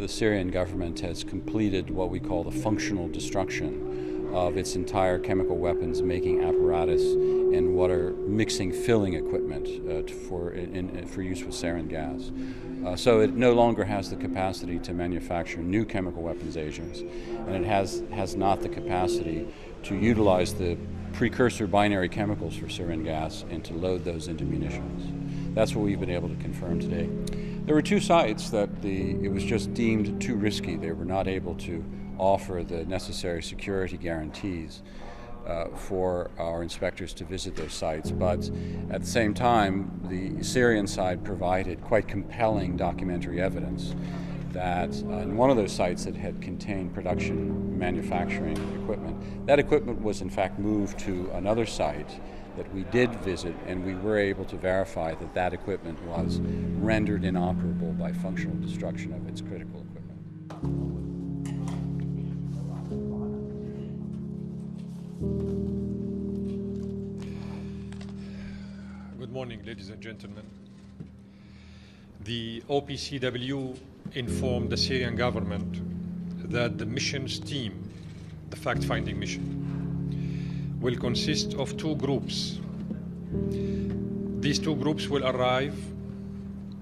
the Syrian government has completed what we call the functional destruction of its entire chemical weapons making apparatus and water mixing filling equipment for use with sarin gas. So it no longer has the capacity to manufacture new chemical weapons agents, and it has not the capacity to utilize the precursor binary chemicals for sarin gas and to load those into munitions. That's what we've been able to confirm today. There were two sites that it was just deemed too risky. They were not able to offer the necessary security guarantees for our inspectors to visit those sites, but at the same time the Syrian side provided quite compelling documentary evidence that in one of those sites that had contained production manufacturing equipment, that equipment was in fact moved to another site that we did visit, and we were able to verify that that equipment was rendered inoperable by functional destruction of its critical equipment. Good morning, ladies and gentlemen. The OPCW informed the Syrian government that the missions team, the fact-finding mission, will consist of two groups. These two groups will arrive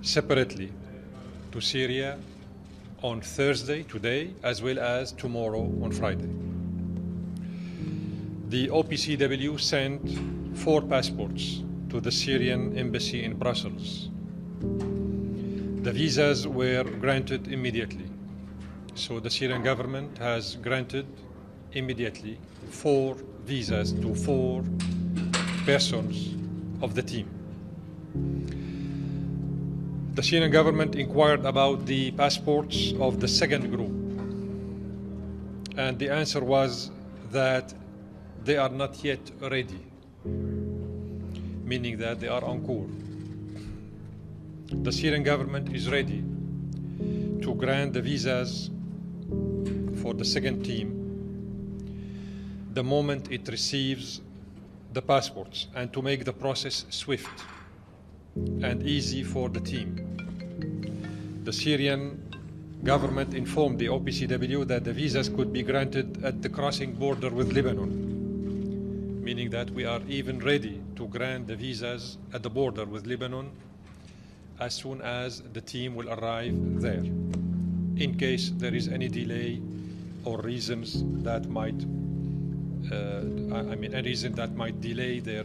separately to Syria on Thursday, today, as well as tomorrow on Friday. The OPCW sent 4 passports to the Syrian embassy in Brussels. The visas were granted immediately. So the Syrian government has granted immediately 4 visas to 4 persons of the team. The Syrian government inquired about the passports of the second group, and the answer was that they are not yet ready, meaning that they are en cours. The Syrian government is ready to grant the visas for the second team the moment it receives the passports, and to make the process swift and easy for the team. The Syrian government informed the OPCW that the visas could be granted at the crossing border with Lebanon, meaning that we are even ready to grant the visas at the border with Lebanon as soon as the team will arrive there, in case there is any delay or reasons that might a reason that might delay their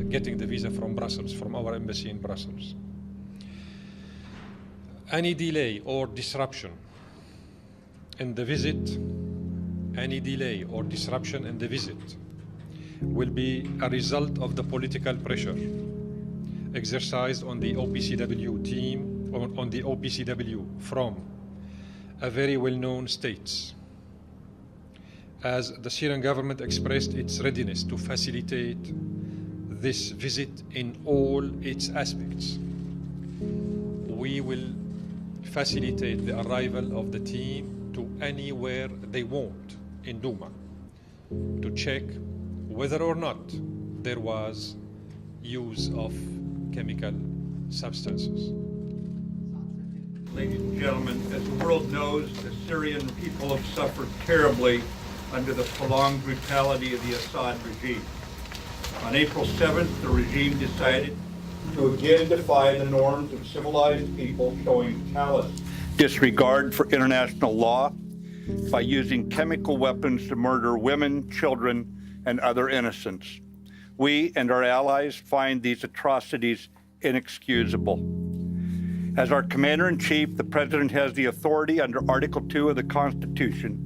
getting the visa from Brussels, from our embassy in Brussels. Any delay or disruption in the visit, will be a result of the political pressure exercised on the OPCW team, on the OPCW from a very well-known states, as the Syrian government expressed its readiness to facilitate this visit in all its aspects. We will facilitate the arrival of the team to anywhere they want in Douma to check whether or not there was use of chemical substances. Ladies and gentlemen, as the world knows, the Syrian people have suffered terribly under the prolonged brutality of the Assad regime. On April 7th, the regime decided to again defy the norms of civilized people, showing callous disregard for international law by using chemical weapons to murder women, children, and other innocents. We and our allies find these atrocities inexcusable. As our Commander-in-Chief, the President has the authority under Article 2 of the Constitution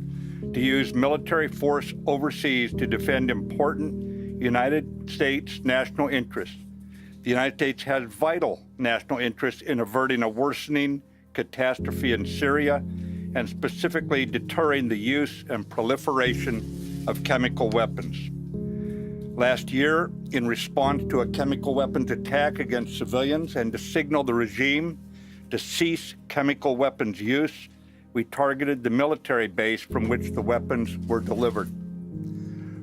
to use military force overseas to defend important United States national interests. The United States has vital national interests in averting a worsening catastrophe in Syria and specifically deterring the use and proliferation of chemical weapons. Last year, in response to a chemical weapons attack against civilians and to signal the regime to cease chemical weapons use, we targeted the military base from which the weapons were delivered.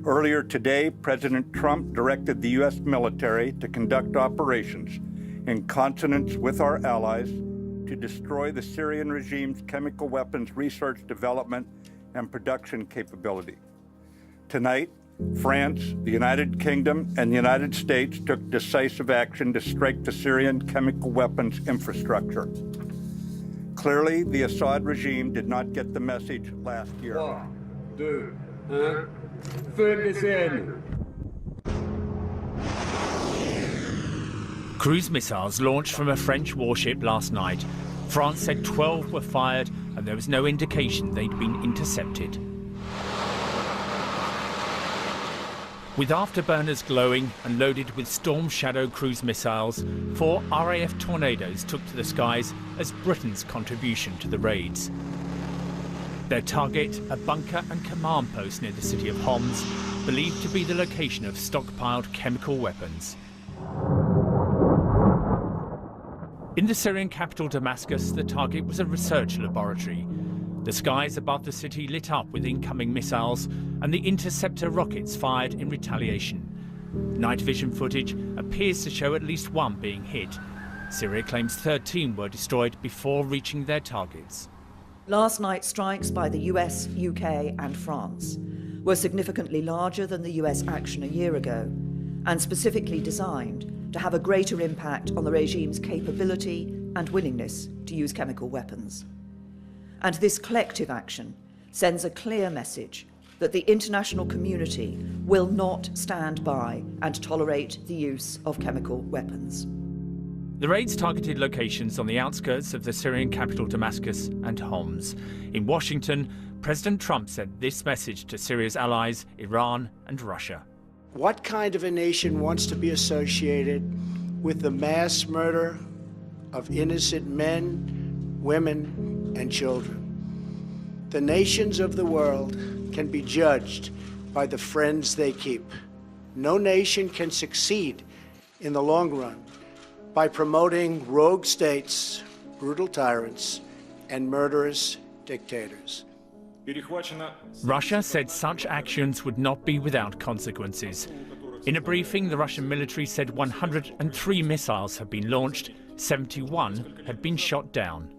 Earlier today, President Trump directed the U.S. military to conduct operations in consonance with our allies to destroy the Syrian regime's chemical weapons research, development, and production capability. Tonight, France, the United Kingdom, and the United States took decisive action to strike the Syrian chemical weapons infrastructure. Clearly, the Assad regime did not get the message last year. 3, 2, 1, feu de l'essai. Cruise missiles launched from a French warship last night. France said 12 were fired and there was no indication they'd been intercepted. With afterburners glowing and loaded with Storm Shadow cruise missiles, 4 RAF Tornadoes took to the skies as Britain's contribution to the raids. Their target, a bunker and command post near the city of Homs, believed to be the location of stockpiled chemical weapons. In the Syrian capital Damascus, the target was a research laboratory. The skies above the city lit up with incoming missiles and the interceptor rockets fired in retaliation. Night vision footage appears to show at least one being hit. Syria claims 13 were destroyed before reaching their targets. Last night's strikes by the US, UK and France were significantly larger than the US action a year ago and specifically designed to have a greater impact on the regime's capability and willingness to use chemical weapons. And this collective action sends a clear message that the international community will not stand by and tolerate the use of chemical weapons. The raids targeted locations on the outskirts of the Syrian capital Damascus and Homs. In Washington, President Trump sent this message to Syria's allies, Iran and Russia. What kind of a nation wants to be associated with the mass murder of innocent men, women, and children? The nations of the world can be judged by the friends they keep. No nation can succeed in the long run by promoting rogue states, brutal tyrants, and murderous dictators. Russia said such actions would not be without consequences. In a briefing, the Russian military said 103 missiles have been launched, 71 had been shot down.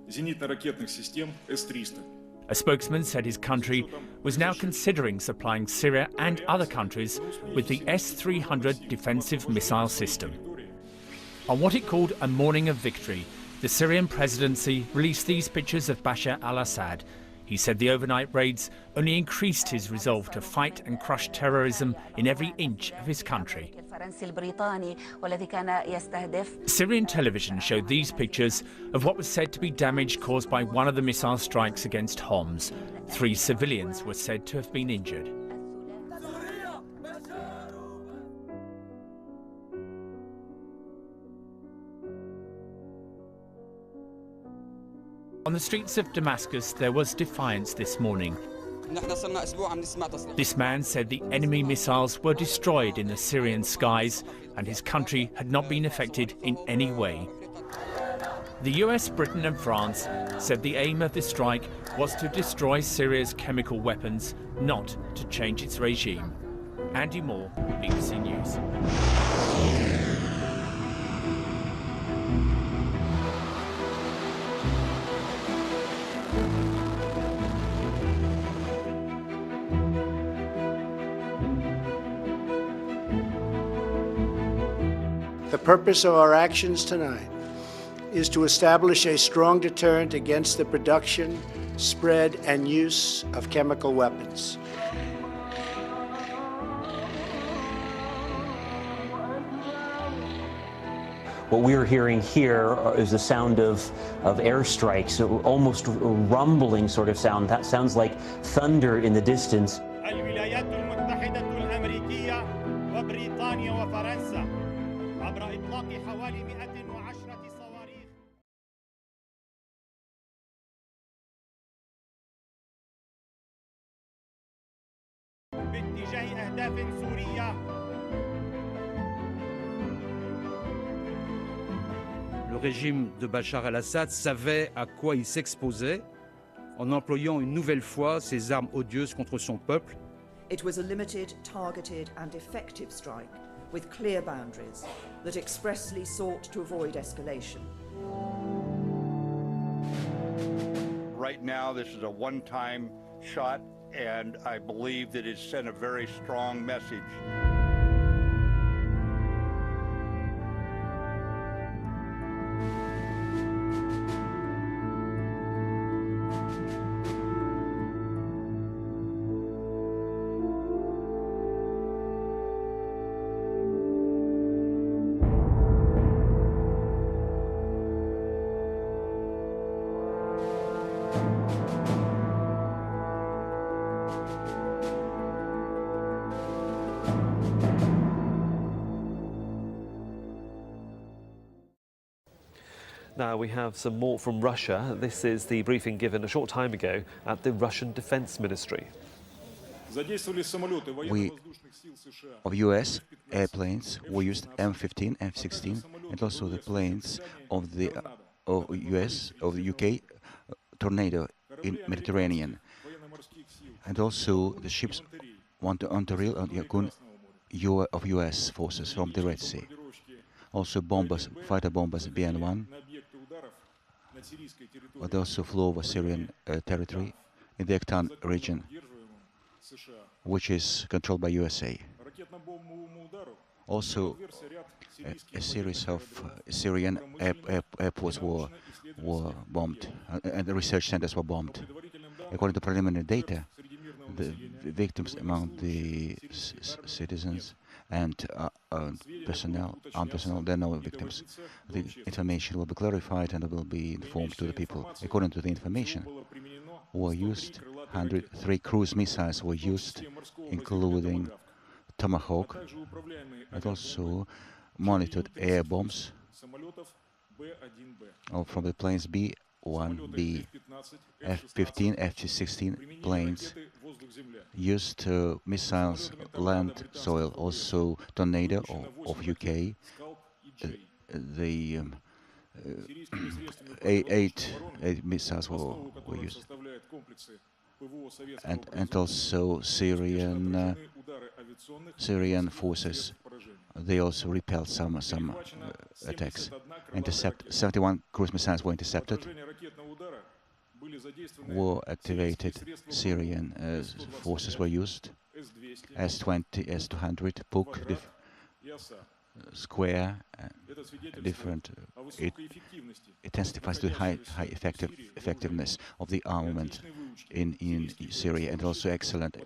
A spokesman said his country was now considering supplying Syria and other countries with the S-300 defensive missile system. On what it called a morning of victory, the Syrian presidency released these pictures of Bashar al-Assad. He said the overnight raids only increased his resolve to fight and crush terrorism in every inch of his country. Syrian television showed these pictures of what was said to be damage caused by one of the missile strikes against Homs. 3 civilians were said to have been injured. On the streets of Damascus, there was defiance this morning. This man said the enemy missiles were destroyed in the Syrian skies and his country had not been affected in any way. The US, Britain and France said the aim of this strike was to destroy Syria's chemical weapons, not to change its regime. Andy Moore, BBC News. The purpose of our actions tonight is to establish a strong deterrent against the production, spread, and use of chemical weapons. What we're hearing here is the sound of airstrikes, almost a rumbling sort of sound. That sounds like thunder in the distance. Le régime de Bachar el-Assad savait à quoi il s'exposait en employant une nouvelle fois ses armes odieuses contre son peuple. It was a limited, targeted and effective strike with clear boundaries that expressly sought to avoid escalation. Right now, this is a one-time shot, and I believe that it sent a very strong message. Now we have some more from Russia. This is the briefing given a short time ago at the Russian Defense Ministry. Of U.S. airplanes were used M15, F-16, and also the planes of the U.S. of the U.K. Tornado in Mediterranean, and also the ships Ontario and Yakun of U.S. forces from the Red Sea. Also bombers, fighter bombers BN-1, but also flew over Syrian territory in the Ektan region, which is controlled by USA. Also, a series of Syrian airports were bombed, and the research centers were bombed. According to preliminary data, the victims among the citizens and armed personnel, there are no victims. The information will be clarified and will be informed to the people. According to the information, were used 103 cruise missiles were used, including Tomahawk, and also monitored air bombs from the planes B-1B, F-15, F-16 planes used missiles, land, soil, also Tornado of UK. The eight missiles were used, and also Syrian forces. They also repelled some attacks. 71 cruise missiles were intercepted. Were activated. Syrian forces were used. S-20, S-200, Puk, Square, different. It testifies to high effectiveness of the armament in Syria, and also excellent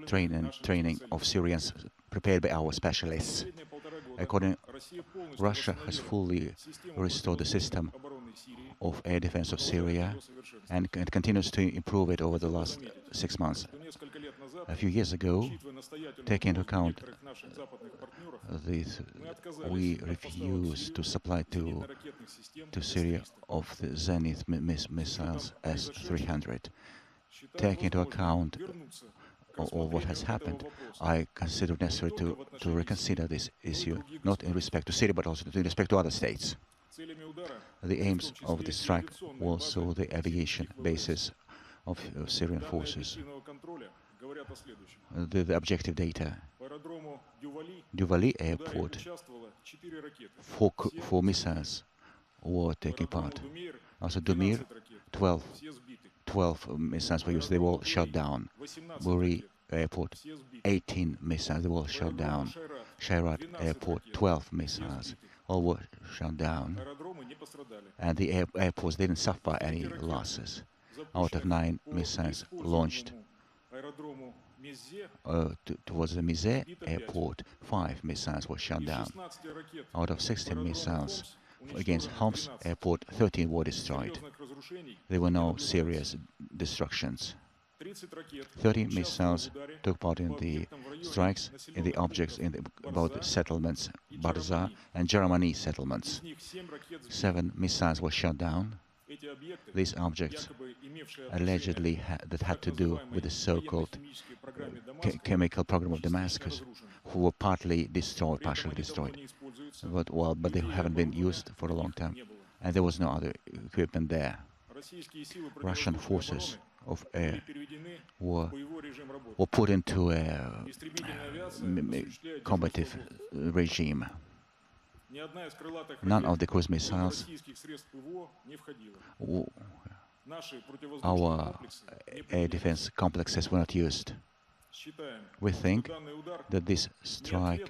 training of Syrians prepared by our specialists. Russia has fully restored the system of air defense of Syria, and it continues to improve it over the last 6 months. A few years ago, taking into account this, we refused to supply to Syria of the Zenith missiles S-300. Taking into account of what has happened, I consider it necessary to reconsider this issue, not in respect to Syria, but also in respect to other states. The aims of the strike were also the aviation bases of Syrian forces. The objective data: Duvali Airport, four missiles were taking part. Also Dumir, 12 missiles were used. They were all shot down. Buri Airport, 18 missiles. They were all shot down. Shayrat Airport, 12 missiles. All were shot down. And the airports didn't suffer any losses. Out of 9 missiles launched towards the Mize airport, 5 missiles were shot down. Out of 16 missiles against Homs airport, 13 were destroyed. There were no serious destructions. 30 missiles took part in the strikes in the objects about the settlements, Barza and Germany settlements. 7 missiles were shot down. These objects allegedly that had to do with the so-called chemical program of Damascus, who were partially destroyed, but they haven't been used for a long time, and there was no other equipment there. Russian forces of air were put into a combative regime. None of the cruise missiles our air defense complexes were not used. We think that this strike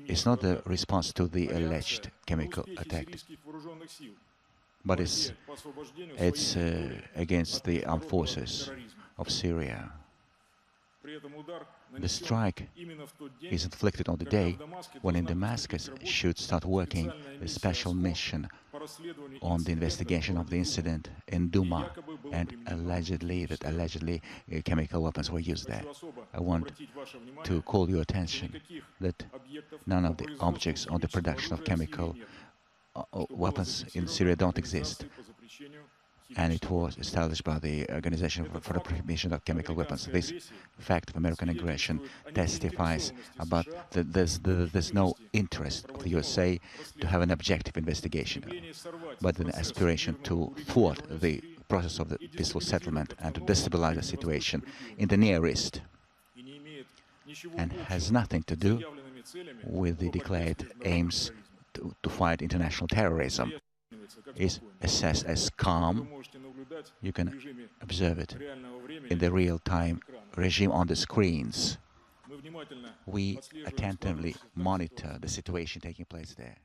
is not the response to the alleged chemical attack, but it's against the armed forces of Syria. The strike is inflicted on the day when in Damascus should start working a special mission on the investigation of the incident in Duma, and allegedly chemical weapons were used there. I want to call your attention that none of the objects on the production of chemical weapons in Syria don't exist, and it was established by the Organization for the Prohibition of Chemical Weapons. This fact of American aggression testifies about that there's no interest of the USA to have an objective investigation, but an aspiration to thwart the process of the peaceful settlement and to destabilize the situation in the Near East, and has nothing to do with the declared aims to fight international terrorism. Is assessed as calm. You can observe it in the real-time regime on the screens. We attentively monitor the situation taking place there.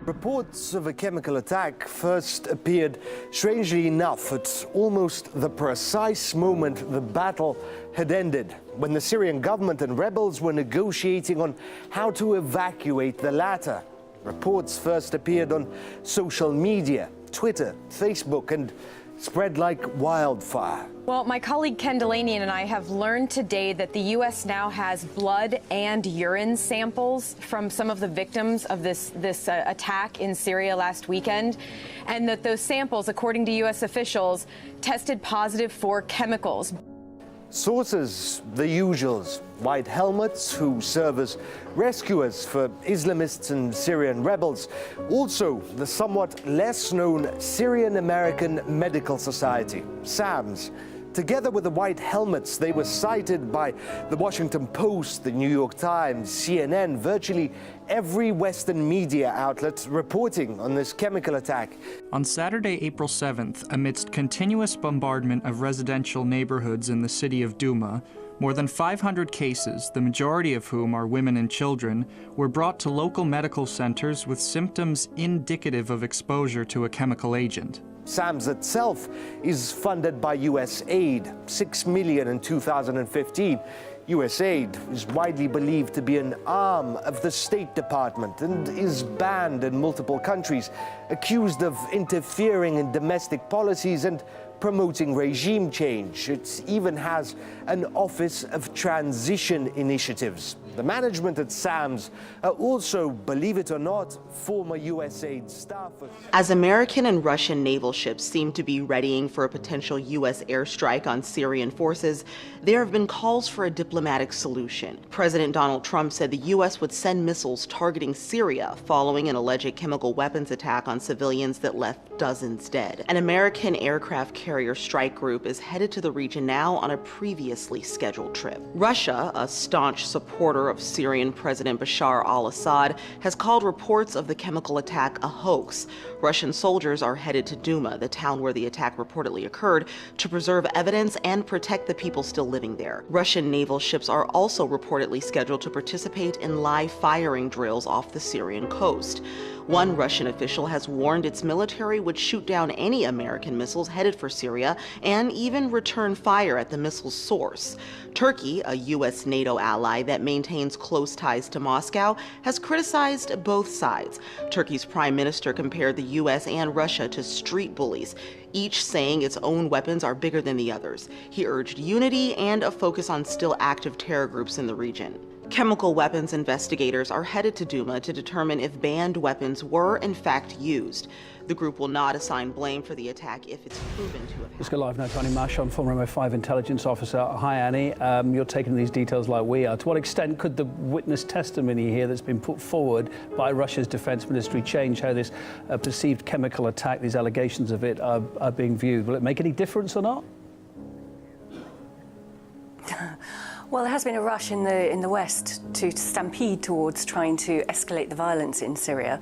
Reports of a chemical attack first appeared, strangely enough, at almost the precise moment the battle had ended, when the Syrian government and rebels were negotiating on how to evacuate the latter. Reports first appeared on social media, Twitter, Facebook, and spread like wildfire. Well, my colleague Ken Delaney and I have learned today that the U.S. now has blood and urine samples from some of the victims of this attack in Syria last weekend, and that those samples, according to U.S. officials, tested positive for chemicals. Sources, the usuals, white helmets who serve as rescuers for Islamists and Syrian rebels. Also, the somewhat less known Syrian-American Medical Society, SAMS. Together with the white helmets, they were cited by the Washington Post, the New York Times, CNN, virtually every Western media outlet reporting on this chemical attack. On Saturday, April 7th, amidst continuous bombardment of residential neighborhoods in the city of Duma, more than 500 cases, the majority of whom are women and children, were brought to local medical centers with symptoms indicative of exposure to a chemical agent. SAMS itself is funded by U.S. aid, $6 million in 2015. U.S. aid is widely believed to be an arm of the State Department and is banned in multiple countries, accused of interfering in domestic policies and promoting regime change. It even has an Office of Transition Initiatives. The management at SAMS are also, believe it or not, former USAID staffers. As American and Russian naval ships seem to be readying for a potential U.S. airstrike on Syrian forces, there have been calls for a diplomatic solution. President Donald Trump said the U.S. would send missiles targeting Syria following an alleged chemical weapons attack on civilians that left dozens dead. An American aircraft carrier strike group is headed to the region now on a previously scheduled trip. Russia, a staunch supporter of Syrian President Bashar al-Assad, has called reports of the chemical attack a hoax. Russian soldiers are headed to Duma, the town where the attack reportedly occurred, to preserve evidence and protect the people still living there. Russian naval ships are also reportedly scheduled to participate in live firing drills off the Syrian coast. One Russian official has warned its military would shoot down any American missiles headed for Syria and even return fire at the missile's source. Turkey, a U.S. NATO ally that maintains close ties to Moscow, has criticized both sides. Turkey's prime minister compared the U.S. and Russia to street bullies, each saying its own weapons are bigger than the others. He urged unity and a focus on still active terror groups in the region. Chemical weapons investigators are headed to Duma to determine if banned weapons were in fact used. The group will not assign blame for the attack if it's proven to have happened. Let's go live now to Annie Mashon, former MI5 intelligence officer. Hi, Annie. You're taking these details like we are. To what extent could the witness testimony here that's been put forward by Russia's defense ministry change how this perceived chemical attack, these allegations of it, are being viewed? Will it make any difference or not? Well, there has been a rush in the West to stampede towards trying to escalate the violence in Syria.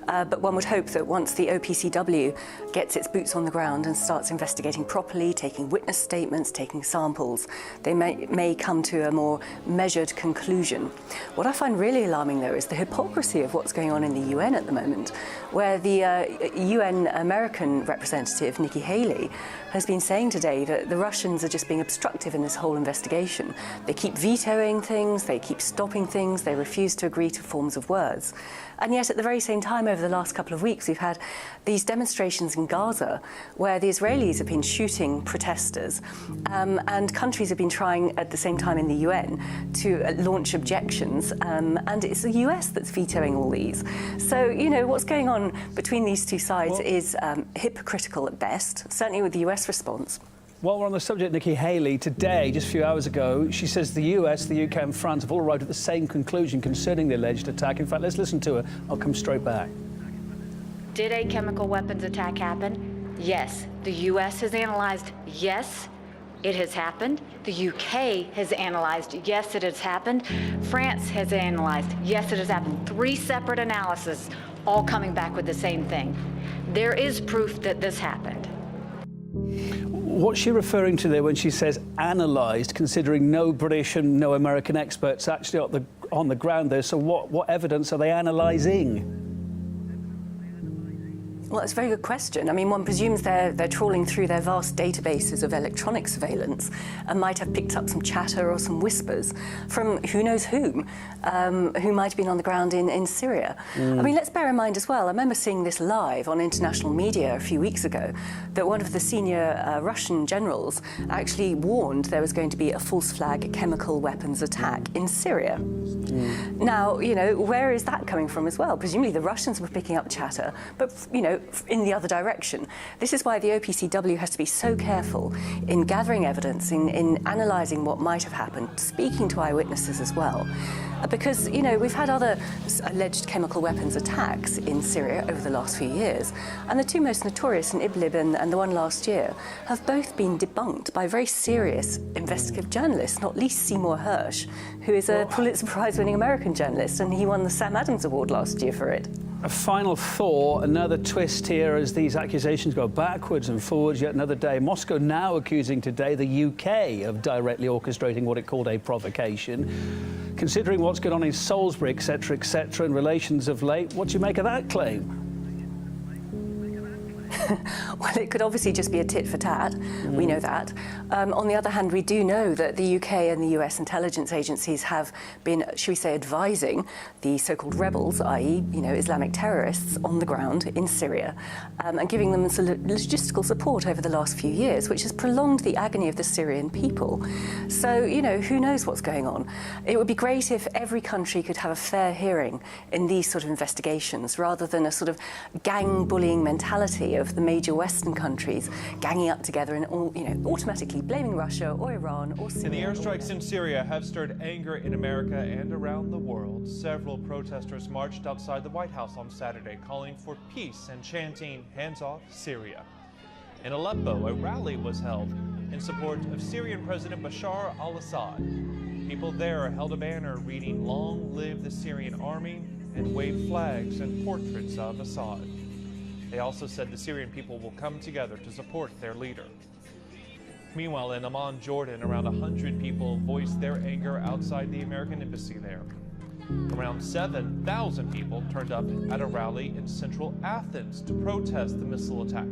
But one would hope that once the OPCW gets its boots on the ground and starts investigating properly, taking witness statements, taking samples, they may come to a more measured conclusion. What I find really alarming, though, is the hypocrisy of what's going on in the UN at the moment, where the UN American representative, Nikki Haley, has been saying today that the Russians are just being obstructive in this whole investigation. They keep vetoing things, they keep stopping things, they refuse to agree to forms of words. And yet at the very same time, over the last couple of weeks, we've had these demonstrations in Gaza where the Israelis have been shooting protesters and countries have been trying at the same time in the UN to launch objections, and it's the US that's vetoing all these. So, you know, what's going on between these two sides is hypocritical at best, certainly with the US response. While we're on the subject, Nikki Haley, today, just a few hours ago, she says the US, the UK and France have all arrived at the same conclusion concerning the alleged attack. In fact, let's listen to her. I'll come straight back. Did a chemical weapons attack happen? Yes. The US has analyzed, yes, it has happened. The UK has analyzed, yes, it has happened. France has analyzed, yes, it has happened. 3 separate analyses, all coming back with the same thing. There is proof that this happened. What's she referring to there when she says analysed, considering no British and no American experts actually on the ground there? So what evidence are they analysing? Well, it's a very good question. I mean, one presumes they're trawling through their vast databases of electronic surveillance and might have picked up some chatter or some whispers from who knows who might have been on the ground in Syria. I mean, let's bear in mind as well, I remember seeing this live on international media a few weeks ago, that one of the senior Russian generals actually warned there was going to be a false flag chemical weapons attack in Syria. Now, you know, where is that coming from as well? Presumably the Russians were picking up chatter, but, you know, in the other direction. This is why the OPCW has to be so careful in gathering evidence, in analysing what might have happened, speaking to eyewitnesses as well. Because, you know, we've had other alleged chemical weapons attacks in Syria over the last few years, and the 2 most notorious in Idlib and the one last year have both been debunked by very serious investigative journalists, not least Seymour Hersh, who is a Pulitzer Prize-winning American journalist, and he won the Sam Adams Award last year for it. A final thought, another twist here as these accusations go backwards and forwards yet another day. Moscow now accusing today the UK of directly orchestrating what it called a provocation. Considering what's going on in Salisbury, etc., and relations of late, what do you make of that claim? Well, it could obviously just be a tit for tat. We know that. On the other hand, we do know that the UK and the US intelligence agencies have been, should we say, advising the so-called rebels, i.e., you know, Islamic terrorists on the ground in Syria, and giving them some logistical support over the last few years, which has prolonged the agony of the Syrian people. So, you know, who knows what's going on? It would be great if every country could have a fair hearing in these sort of investigations, rather than a sort of gang bullying mentality of the major Western countries ganging up together and all, you know, automatically blaming Russia or Iran or Syria. And the airstrikes in Syria have stirred anger in America and around the world. Several protesters marched outside the White House on Saturday, calling for peace and chanting, "Hands off Syria." In Aleppo, a rally was held in support of Syrian President Bashar al-Assad. People there held a banner reading, "Long live the Syrian army," and waved flags and portraits of Assad. They also said the Syrian people will come together to support their leader. Meanwhile, in Amman, Jordan, around 100 people voiced their anger outside the American embassy there. Around 7,000 people turned up at a rally in central Athens to protest the missile attack.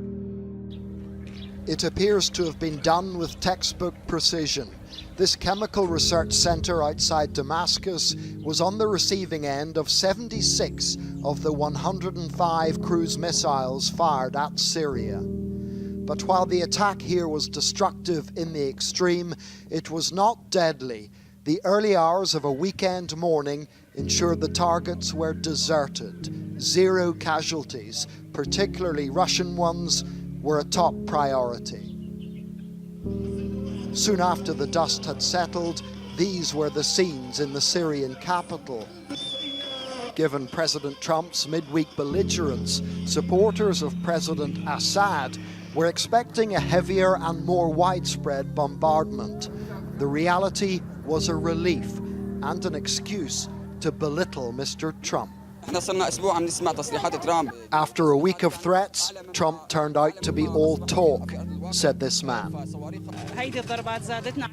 It appears to have been done with textbook precision. This chemical research center outside Damascus was on the receiving end of 76 of the 105 cruise missiles fired at Syria. But while the attack here was destructive in the extreme, it was not deadly. The early hours of a weekend morning ensured the targets were deserted. 0 casualties, particularly Russian ones, were a top priority. Soon after the dust had settled, these were the scenes in the Syrian capital. Given President Trump's midweek belligerence, supporters of President Assad were expecting a heavier and more widespread bombardment. The reality was a relief and an excuse to belittle Mr. Trump. After a week of threats, Trump turned out to be all talk, said this man.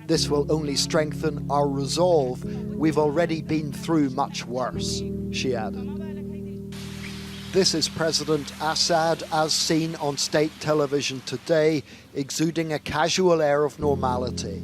This will only strengthen our resolve. We've already been through much worse, she added. This is President Assad as seen on state television today, exuding a casual air of normality.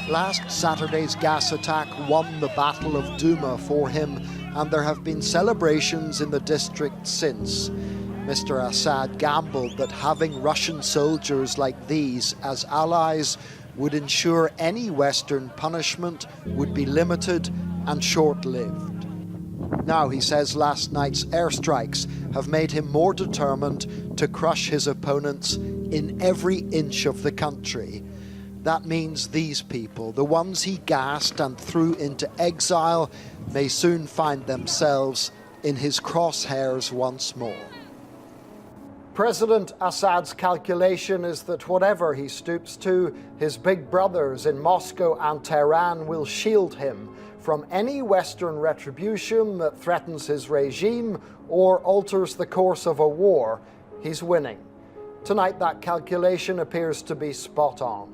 Last Saturday's gas attack won the Battle of Douma for him, and there have been celebrations in the district since. Mr. Assad gambled that having Russian soldiers like these as allies would ensure any Western punishment would be limited and short-lived. Now, he says last night's airstrikes have made him more determined to crush his opponents in every inch of the country. That means these people, the ones he gassed and threw into exile, may soon find themselves in his crosshairs once more. President Assad's calculation is that whatever he stoops to, his big brothers in Moscow and Tehran will shield him from any Western retribution that threatens his regime or alters the course of a war he's winning. Tonight, that calculation appears to be spot on.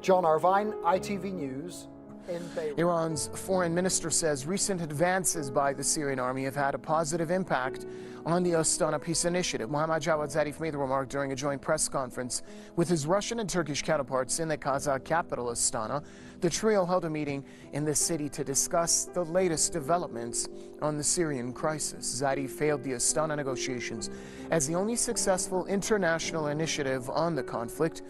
John Irvine, ITV News, in Beirut. Iran's foreign minister says recent advances by the Syrian army have had a positive impact on the Astana peace initiative. Mohammad Javad Zarif made the remark during a joint press conference with his Russian and Turkish counterparts in the Kazakh capital, Astana. The trio held a meeting in the city to discuss the latest developments on the Syrian crisis. Zarif hailed the Astana negotiations as the only successful international initiative on the conflict.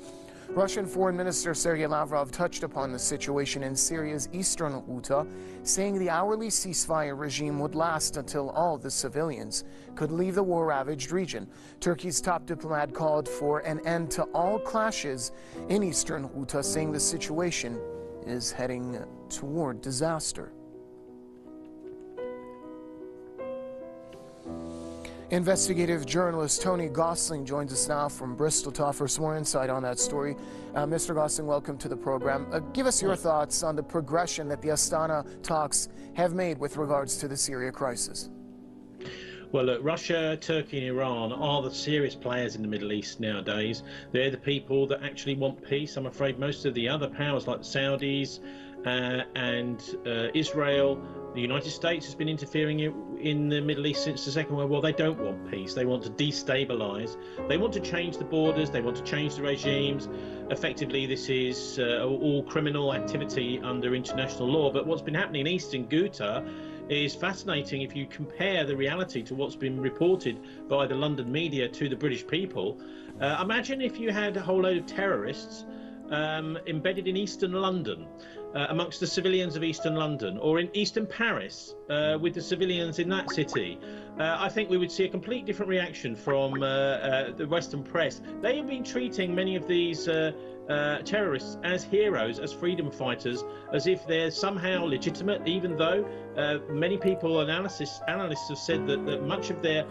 Russian Foreign Minister Sergei Lavrov touched upon the situation in Syria's eastern Ghouta, saying the hourly ceasefire regime would last until all the civilians could leave the war-ravaged region. Turkey's top diplomat called for an end to all clashes in eastern Ghouta, saying the situation is heading toward disaster. Investigative journalist Tony Gosling joins us now from Bristol to offer some more insight on that story. Mr. Gosling, welcome to the program. Give us your thoughts on the progression that the Astana talks have made with regards to the Syria crisis. Well, look, Russia, Turkey and Iran are the serious players in the Middle East nowadays. They're the people that actually want peace. I'm afraid most of the other powers like the Saudis and Israel, the United States has been interfering in the Middle East since the Second World War. They don't want peace. They want to destabilize. They want to change the borders. They want to change the regimes. Effectively, this is all criminal activity under international law. But what's been happening in Eastern Ghouta is fascinating if you compare the reality to what's been reported by the London media to the British people. Imagine if you had a whole load of terrorists embedded in Eastern London, amongst the civilians of Eastern London, or in Eastern Paris with the civilians in that city. I think we would see a complete different reaction from the Western press. They have been treating many of these terrorists as heroes, as freedom fighters, as if they're somehow legitimate, even though many people, analysts have said that much of their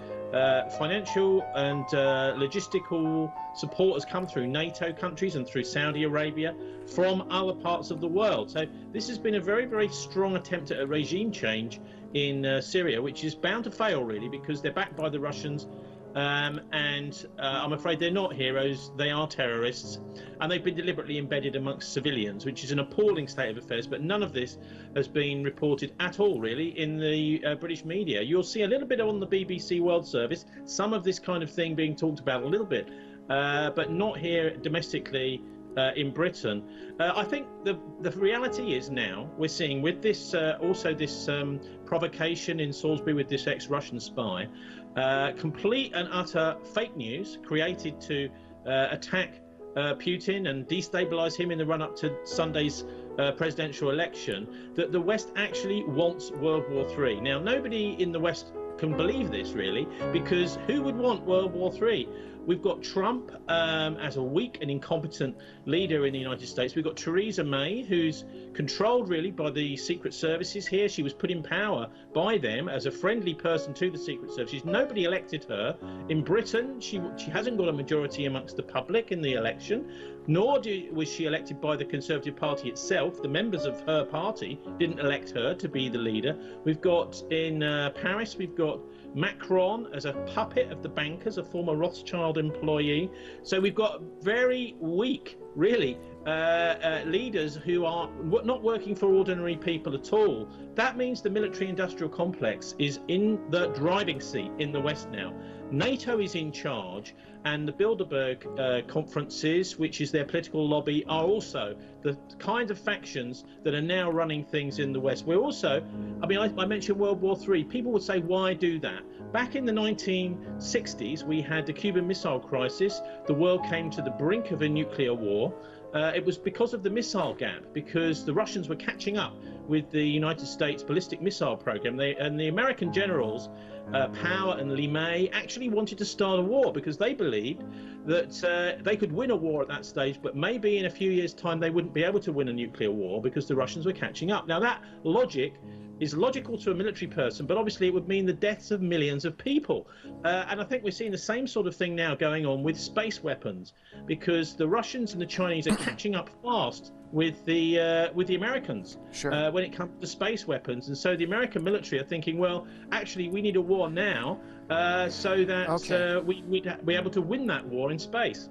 financial and logistical support has come through NATO countries and through Saudi Arabia from other parts of the world. So this has been a very, very strong attempt at a regime change in Syria, which is bound to fail, really, because they're backed by the Russians I'm afraid they're not heroes, they are terrorists, and they've been deliberately embedded amongst civilians, which is an appalling state of affairs, but none of this has been reported at all, really, in the British media. You'll see a little bit on the BBC World Service, some of this kind of thing being talked about a little bit, but not here domestically in Britain. I think the reality is now we're seeing with this provocation in Salisbury with this ex-Russian spy, complete and utter fake news created to attack Putin and destabilize him in the run-up to Sunday's presidential election, that the West actually wants World War III. Now, nobody in the West can believe this, really, because who would want World War III? We've got Trump as a weak and incompetent leader in the United States. We've got Theresa May, who's controlled really by the secret services here. She was put in power by them as a friendly person to the secret services. Nobody elected her. In Britain, she hasn't got a majority amongst the public in the election, nor was she elected by the Conservative Party itself. The members of her party didn't elect her to be the leader. We've got in Paris, we've got Macron as a puppet of the bankers, a former Rothschild employee. So we've got very weak, really, leaders who are not working for ordinary people at all. That means the military-industrial complex is in the driving seat in the West now. NATO is in charge, and the Bilderberg conferences, which is their political lobby, are also the kind of factions that are now running things in the West. We're also, I mean, I mentioned World War III. People would say, why do that? Back in the 1960s, we had the Cuban Missile Crisis. The world came to the brink of a nuclear war. It was because of the missile gap, because the Russians were catching up with the United States ballistic missile program. And the American generals, Power and LeMay, actually wanted to start a war because they believed that they could win a war at that stage, but maybe in a few years' time they wouldn't be able to win a nuclear war because the Russians were catching up. Now, that logic is logical to a military person, but obviously it would mean the deaths of millions of people. And I think we're seeing the same sort of thing now going on with space weapons, because the Russians and the Chinese are catching up fast with the Americans when it comes to space weapons. And so the American military are thinking, well, actually, we need a war now so that we'd be able to win that war in space.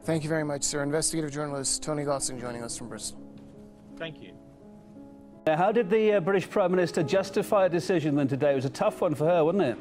Thank you very much, sir. Investigative journalist Tony Gossing joining us from Bristol. Thank you. How did the British Prime Minister justify a decision then today? It was a tough one for her, wasn't it?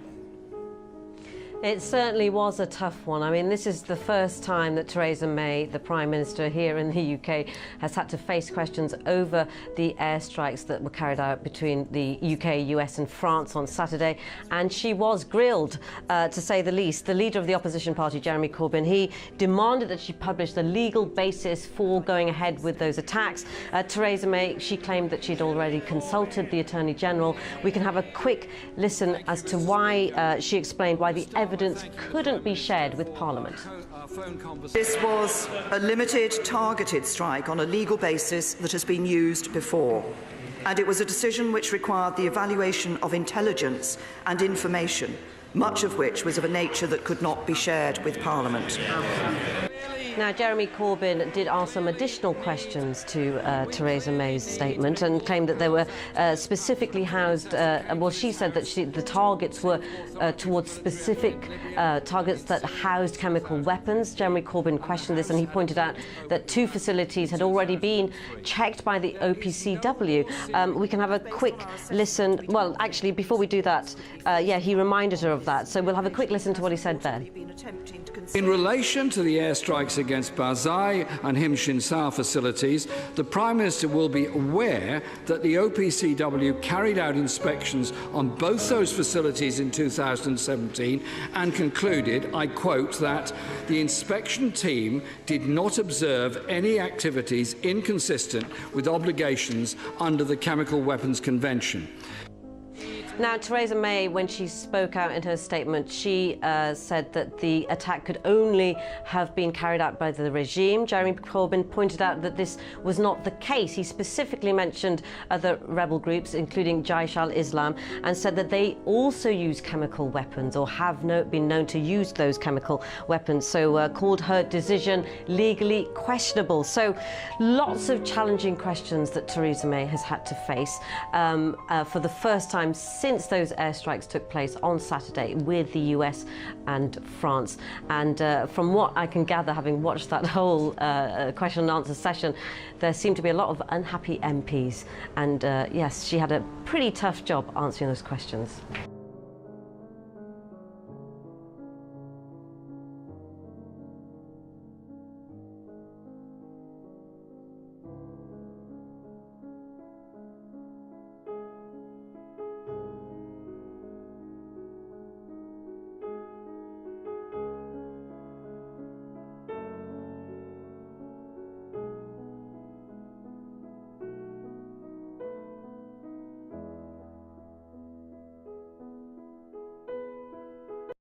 It certainly was a tough one. I mean, this is the first time that Theresa May, the Prime Minister here in the UK, has had to face questions over the airstrikes that were carried out between the UK, US and France on Saturday. And she was grilled, to say the least. The leader of the opposition party, Jeremy Corbyn, he demanded that she publish the legal basis for going ahead with those attacks. Theresa May, she claimed that she'd already consulted the Attorney General. We can have a quick listen as to why she explained why the evidence couldn't be shared with Parliament. This was a limited, targeted strike on a legal basis that has been used before, and it was a decision which required the evaluation of intelligence and information, much of which was of a nature that could not be shared with Parliament. Now, Jeremy Corbyn did ask some additional questions to Theresa May's statement and claimed that they were specifically housed, well, she said that the targets were towards specific targets that housed chemical weapons. Jeremy Corbyn questioned this, and he pointed out that 2 facilities had already been checked by the OPCW. We can have a quick listen. Well, actually, before we do that, yeah, he reminded her of that. So we'll have a quick listen to what he said then. In relation to the airstrikes against Bazai and Himshinsao facilities, the Prime Minister will be aware that the OPCW carried out inspections on both those facilities in 2017 and concluded, I quote, that the inspection team did not observe any activities inconsistent with obligations under the Chemical Weapons Convention. Now, Theresa May, when she spoke out in her statement, she said that the attack could only have been carried out by the regime. Jeremy Corbyn pointed out that this was not the case. He specifically mentioned other rebel groups, including Jaish al-Islam, and said that they also use chemical weapons or have been known to use those chemical weapons, so called her decision legally questionable. So lots of challenging questions that Theresa May has had to face for the first time since since those airstrikes took place on Saturday with the US and France. And from what I can gather, having watched that whole question and answer session, there seemed to be a lot of unhappy MPs. And yes, she had a pretty tough job answering those questions.